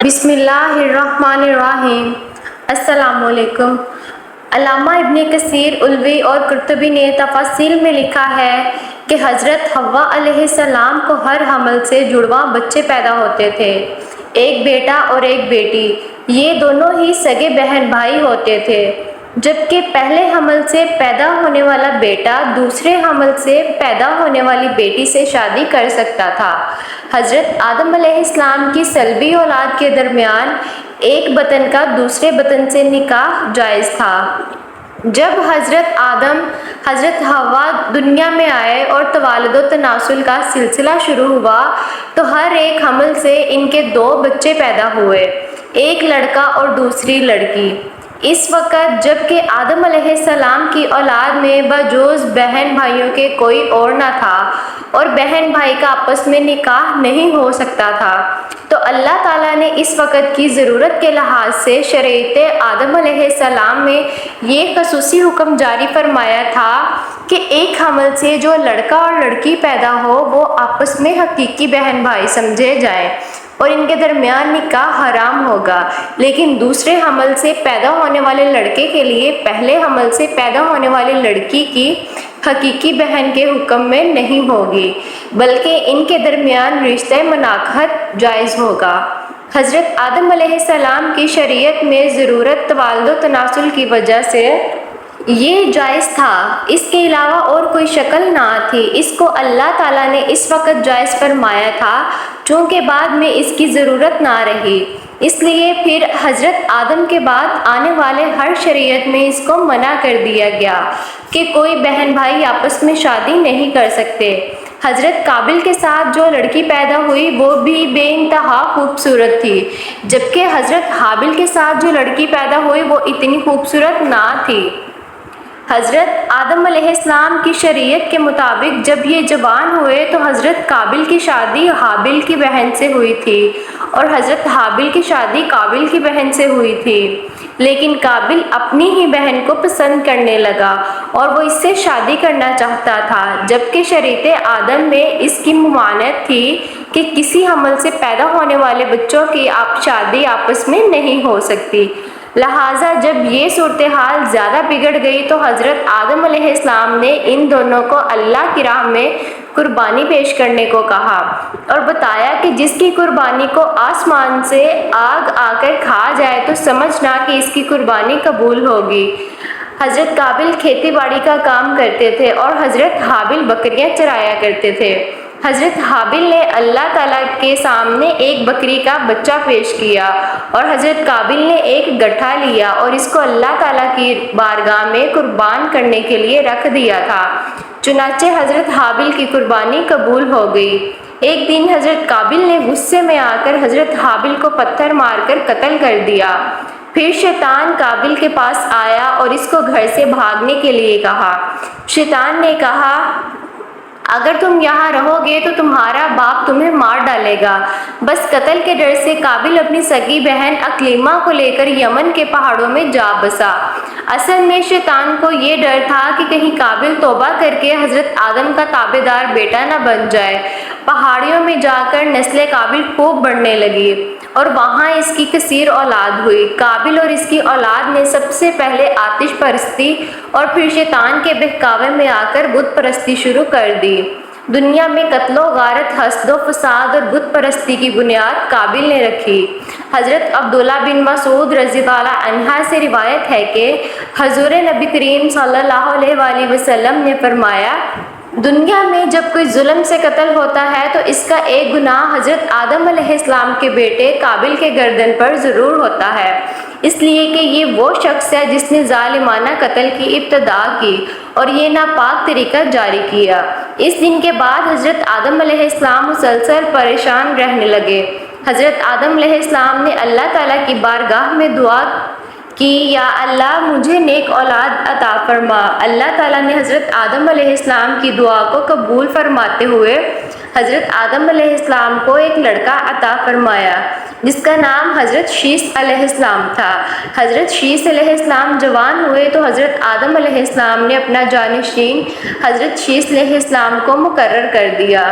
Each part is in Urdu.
بسم اللہ الرحمن الرحیم۔ السلام علیکم۔ علامہ ابن کثیر علوی اور قرطبی نے تفاسیر میں لکھا ہے کہ حضرت حوا علیہ السلام کو ہر حمل سے جڑواں بچے پیدا ہوتے تھے، ایک بیٹا اور ایک بیٹی۔ یہ دونوں ہی سگے بہن بھائی ہوتے تھے، جبکہ پہلے حمل سے پیدا ہونے والا بیٹا دوسرے حمل سے پیدا ہونے والی بیٹی سے شادی کر سکتا تھا۔ حضرت آدم علیہ السلام کی سلبی اولاد کے درمیان ایک بطن کا دوسرے بطن سے نکاح جائز تھا۔ جب حضرت آدم حضرت حوا دنیا میں آئے اور توالد و تناسل کا سلسلہ شروع ہوا تو ہر ایک حمل سے ان کے 2 بچے پیدا ہوئے، ایک لڑکا اور دوسری لڑکی۔ اس وقت جب کہ آدم علیہ السلام کی اولاد میں بجوز بہن بھائیوں کے کوئی اور نہ تھا اور بہن بھائی کا آپس میں نکاح نہیں ہو سکتا تھا، تو اللہ تعالیٰ نے اس وقت کی ضرورت کے لحاظ سے شریعت آدم علیہ السلام میں یہ خصوصی حکم جاری فرمایا تھا کہ ایک حمل سے جو لڑکا اور لڑکی پیدا ہو وہ آپس میں حقیقی بہن بھائی سمجھے جائیں اور ان کے درمیان نکاح حرام ہوگا، لیکن دوسرے حمل سے پیدا ہونے والے لڑکے کے لیے پہلے حمل سے پیدا ہونے والی لڑکی کی حقیقی بہن کے حکم میں نہیں ہوگی، بلکہ ان کے درمیان رشتہ مناکحت جائز ہوگا۔ حضرت آدم علیہ السلام کی شریعت میں ضرورت توالد و تناسل کی وجہ سے یہ جائز تھا، اس کے علاوہ اور کوئی شکل نہ تھی۔ اس کو اللہ تعالیٰ نے اس وقت جائز فرمایا تھا چونکہ بعد میں اس کی ضرورت نہ رہی، اس لیے پھر حضرت آدم کے بعد آنے والے ہر شریعت میں اس کو منع کر دیا گیا کہ کوئی بہن بھائی آپس میں شادی نہیں کر سکتے۔ حضرت قابل کے ساتھ جو لڑکی پیدا ہوئی وہ بھی بے انتہا خوبصورت تھی، جبکہ حضرت حابل کے ساتھ جو لڑکی پیدا ہوئی وہ اتنی خوبصورت نہ تھی۔ حضرت آدم علیہ السلام کی شریعت کے مطابق جب یہ جوان ہوئے تو حضرت قابل کی شادی حابل کی بہن سے ہوئی تھی اور حضرت حابل کی شادی قابل کی بہن سے ہوئی تھی، لیکن قابل اپنی ہی بہن کو پسند کرنے لگا اور وہ اس سے شادی کرنا چاہتا تھا، جبکہ شریعت آدم میں اس کی ممانعت تھی کہ کسی حمل سے پیدا ہونے والے بچوں کی شادی آپس میں نہیں ہو سکتی۔ لہٰذا جب یہ صورتحال زیادہ بگڑ گئی تو حضرت آدم علیہ السلام نے ان دونوں کو اللہ کی راہ میں قربانی پیش کرنے کو کہا اور بتایا کہ جس کی قربانی کو آسمان سے آگ آ کر کھا جائے تو سمجھنا کہ اس کی قربانی قبول ہوگی۔ حضرت قابل کھیتی باڑی کا کام کرتے تھے اور حضرت حابل بکریاں چرایا کرتے تھے۔ حضرت حابل نے اللہ تعالیٰ کے سامنے ایک بکری کا بچہ پیش کیا اور حضرت قابل نے ایک گٹھا لیا اور اس کو اللہ تعالیٰ کی بارگاہ میں قربان کرنے کے لیے رکھ دیا تھا، چنانچہ حضرت حابل کی قربانی قبول ہو گئی۔ ایک دن حضرت قابل نے غصے میں آ کر حضرت حابل کو پتھر مار کر قتل کر دیا۔ پھر شیطان قابل کے پاس آیا اور اس کو گھر سے بھاگنے کے لیے کہا۔ شیطان نے کہا، اگر تم یہاں رہو گے تو تمہارا باپ تمہیں مار ڈالے گا۔ بس قتل کے ڈر سے قابل اپنی سگی بہن اکلیمہ کو لے کر یمن کے پہاڑوں میں جا بسا۔ اصل میں شیطان کو یہ ڈر تھا کہ کہیں قابل توبہ کر کے حضرت آدم کا تابع دار بیٹا نہ بن جائے۔ پہاڑیوں میں جا کر نسل قابل خوب بڑھنے لگی اور وہاں اس کی کثیر اولاد ہوئی۔ قابل اور اس کی اولاد نے سب سے پہلے آتش پرستی اور پھر شیطان کے بہکاوے میں آ کر بت پرستی شروع کر دی۔ دنیا میں قتل و غارت، حسد و فساد اور بت پرستی کی بنیاد قابل نے رکھی۔ حضرت عبداللہ بن مسعود رضی اللہ عنہ سے روایت ہے کہ حضور نبی کریم صلی اللہ علیہ وآلہ وسلم نے فرمایا، دنیا میں جب کوئی ظلم سے قتل ہوتا ہے تو اس کا ایک گناہ حضرت آدم علیہ السلام کے بیٹے قابل کے گردن پر ضرور ہوتا ہے، اس لیے کہ یہ وہ شخص ہے جس نے ظالمانہ قتل کی ابتدا کی اور یہ ناپاک طریقہ جاری کیا۔ اس دن کے بعد حضرت آدم علیہ السلام مسلسل پریشان رہنے لگے۔ حضرت آدم علیہ السلام نے اللہ تعالیٰ کی بارگاہ میں دعا کہ یا اللہ مجھے نیک اولاد عطا فرما۔ اللہ تعالیٰ نے حضرت آدم علیہ السلام کی دعا کو قبول فرماتے ہوئے حضرت آدم علیہ السلام کو ایک لڑکا عطا فرمایا جس کا نام حضرت شیث علیہ السلام تھا۔ حضرت شیث علیہ السلام جوان ہوئے تو حضرت آدم علیہ السلام نے اپنا جانشین حضرت شیث علیہ السلام کو مقرر کر دیا۔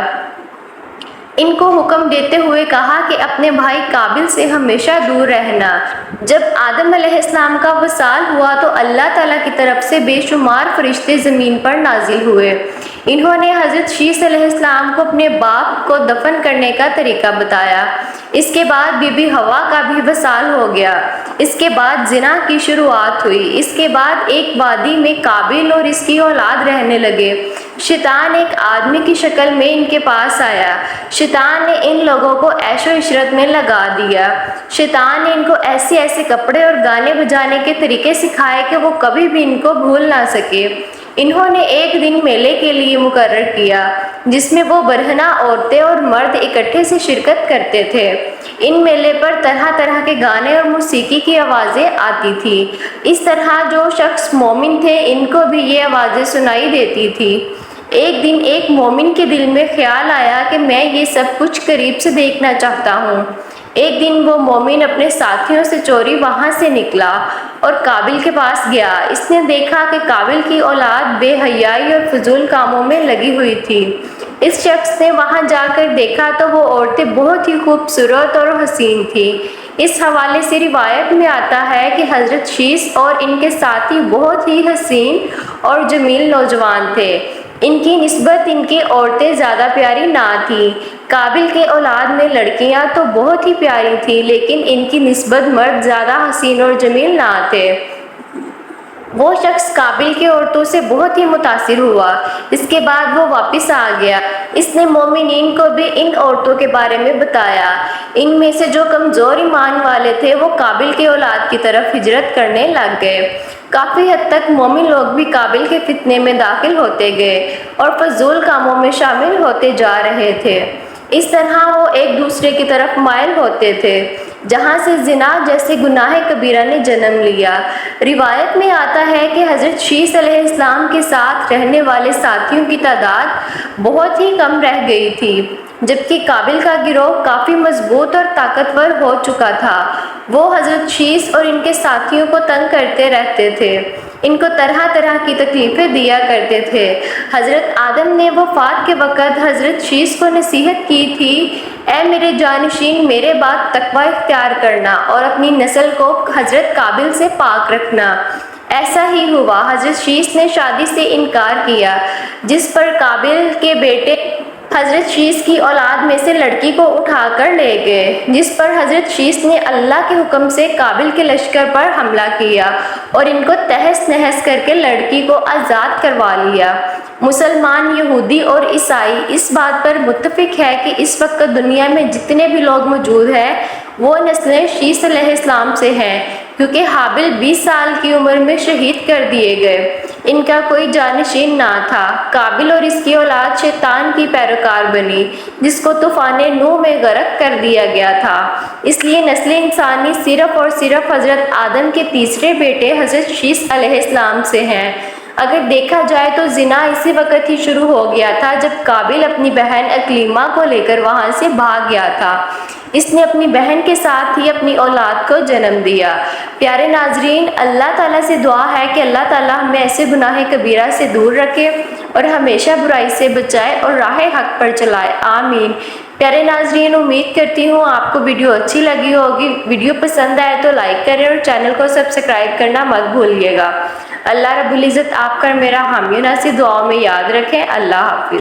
ان کو حکم دیتے ہوئے کہا کہ اپنے بھائی قابل سے ہمیشہ دور رہنا۔ جب آدم علیہ السلام کا وصال ہوا تو اللہ تعالیٰ کی طرف سے بے شمار فرشتے زمین پر نازل ہوئے۔ انہوں نے حضرت شیث علیہ السلام کو اپنے باپ کو دفن کرنے کا طریقہ بتایا۔ اس کے بعد بی بی حوا کا بھی وصال ہو گیا۔ اس کے بعد زنا کی شروعات ہوئی۔ اس کے بعد ایک وادی میں قابل اور اس کی اولاد رہنے لگے۔ شیطان ایک آدمی کی شکل میں ان کے پاس آیا۔ شیطان نے ان لوگوں کو عیش و عشرت میں لگا دیا۔ شیطان نے ان کو ایسے کپڑے اور گانے بجانے کے طریقے سکھائے کہ وہ کبھی بھی ان کو بھول نہ سکے۔ انہوں نے ایک دن میلے کے لیے مقرر کیا جس میں وہ برہنہ عورتیں اور مرد اکٹھے سے شرکت کرتے تھے۔ ان میلے پر طرح طرح کے گانے اور موسیقی کی آوازیں آتی تھی۔ اس طرح جو شخص مومن تھے ان کو بھی یہ آوازیں سنائی دیتی تھی۔ ایک دن ایک مومن کے دل میں خیال آیا کہ میں یہ سب کچھ قریب سے دیکھنا چاہتا ہوں۔ ایک دن وہ مومن اپنے ساتھیوں سے چوری وہاں سے نکلا اور قابل کے پاس گیا۔ اس نے دیکھا کہ قابل کی اولاد بے حیائی اور فضول کاموں میں لگی ہوئی تھی۔ اس شخص نے وہاں جا کر دیکھا تو وہ عورتیں بہت ہی خوبصورت اور حسین تھیں۔ اس حوالے سے روایت میں آتا ہے کہ حضرت شیث اور ان کے ساتھی بہت ہی حسین اور جمیل نوجوان تھے۔ ان کی نسبت ان کی عورتیں زیادہ پیاری نہ تھیں۔ قابل کے اولاد میں لڑکیاں تو بہت ہی پیاری تھیں لیکن ان کی نسبت مرد زیادہ حسین اور جمیل نہ تھے۔ وہ شخص قابل کی عورتوں سے بہت ہی متاثر ہوا۔ اس کے بعد وہ واپس آ گیا۔ اس نے مومنین کو بھی ان عورتوں کے بارے میں بتایا۔ ان میں سے جو کمزور ایمان والے تھے وہ قابل کی اولاد کی طرف ہجرت کرنے لگ گئے۔ کافی حد تک مومن لوگ بھی قابل کے فتنے میں داخل ہوتے گئے اور فضول کاموں میں شامل ہوتے جا رہے تھے۔ اس طرح وہ ایک دوسرے کی طرف مائل ہوتے تھے جہاں سے زنا جیسے گناہ کبیرہ نے جنم لیا۔ روایت میں آتا ہے کہ حضرت شیث علیہ السلام کے ساتھ رہنے والے ساتھیوں کی تعداد بہت ہی کم رہ گئی تھی، جبکہ قابل کا گروہ کافی مضبوط اور طاقتور ہو چکا تھا۔ وہ حضرت شیث اور ان کے ساتھیوں کو تنگ کرتے رہتے تھے، ان کو طرح طرح کی تکلیفیں دیا کرتے تھے۔ حضرت آدم نے وفات کے وقت حضرت شیث کو نصیحت کی تھی، اے میرے جانشین، میرے بعد تقوی اختیار کرنا اور اپنی نسل کو حضرت قابل سے پاک رکھنا۔ ایسا ہی ہوا۔ حضرت شیث نے شادی سے انکار کیا، جس پر قابل کے بیٹے حضرت شیث کی اولاد میں سے لڑکی کو اٹھا کر لے گئے، جس پر حضرت شیث نے اللہ کے حکم سے قابل کے لشکر پر حملہ کیا اور ان کو تہس نہس کر کے لڑکی کو آزاد کروا لیا۔ مسلمان، یہودی اور عیسائی اس بات پر متفق ہے کہ اس وقت دنیا میں جتنے بھی لوگ موجود ہیں وہ نسل شیث علیہ السلام سے ہیں، کیونکہ حابل 20 سال کی عمر میں شہید کر دیے گئے۔ ان کا کوئی جانشین نہ تھا۔ قابل اور اس کی اولاد شیطان کی پیروکار بنی، جس کو طوفان نوح میں غرق کر دیا گیا تھا۔ اس لیے نسل انسانی صرف اور صرف حضرت آدم کے تیسرے بیٹے حضرت شیث علیہ السلام سے ہیں۔ اگر دیکھا جائے تو زنا اسی وقت ہی شروع ہو گیا تھا جب قابل اپنی بہن اکلیمہ کو لے کر وہاں سے بھاگ گیا تھا۔ اس نے اپنی بہن کے ساتھ ہی اپنی اولاد کو جنم دیا۔ پیارے ناظرین، اللہ تعالیٰ سے دعا ہے کہ اللہ تعالیٰ ہمیں ایسے گناہ کبیرہ سے دور رکھے اور ہمیشہ برائی سے بچائے اور راہ حق پر چلائے، آمین۔ پیارے ناظرین، امید کرتی ہوں آپ کو ویڈیو اچھی لگی ہوگی۔ ویڈیو پسند آئے تو لائک کریں اور چینل کو سبسکرائب کرنا مت بھولیے گا۔ اللہ رب العزت آپ کا میرا حامی ناصر دعاؤں میں یاد رکھیں۔ اللہ حافظ۔